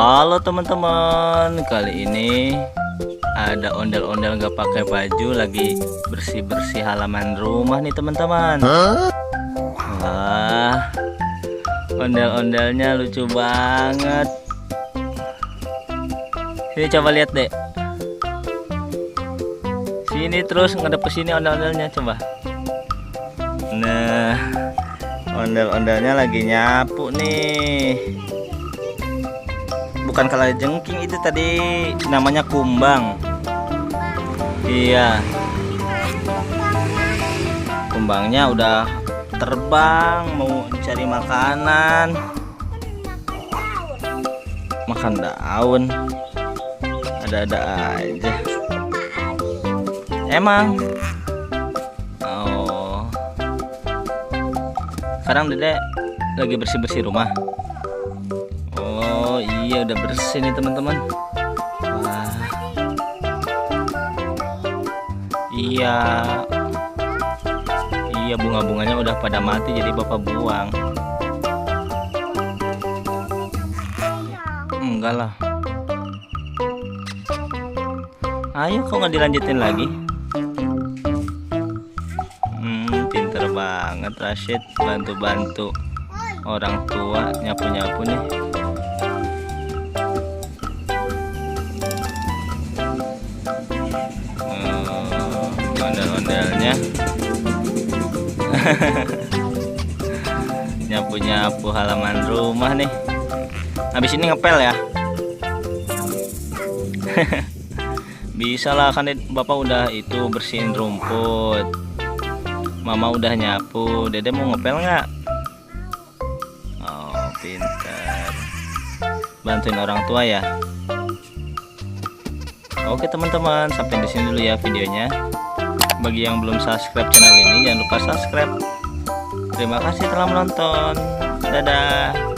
Halo teman-teman, kali ini ada ondel-ondel gak pakai baju lagi bersih-bersih halaman rumah nih teman-teman. Wah, ondel-ondelnya lucu banget. Sini coba lihat deh. Sini terus ngadep ke sini ondel-ondelnya coba. Nah, ondel-ondelnya lagi nyapu nih. Bukan kalajengking, itu tadi namanya kumbang. Iya, kumbangnya udah terbang mau cari makanan, makan daun. Ada-ada aja emang. Oh, sekarang Dedek lagi bersih-bersih rumah. Oh iya, udah bersih nih teman-teman. Wah, iya, bunga-bunganya udah pada mati jadi bapak buang. Enggak lah. Ayo, kok nggak dilanjutin lagi? Pinter banget Rashid, bantu-bantu orang tua nyapu-nyapu nih. Ondel-ondelnya nyapu-nyapu halaman rumah nih. Habis ini ngepel ya. Bisa lah, kan bapak udah itu bersihin rumput, mama udah nyapu, dede mau ngepel nggak? Oh, pintar, bantuin orang tua ya. Oke teman-teman, sampai di sini dulu ya videonya. Bagi yang belum subscribe channel ini, jangan lupa subscribe. Terima kasih telah menonton. Dadah.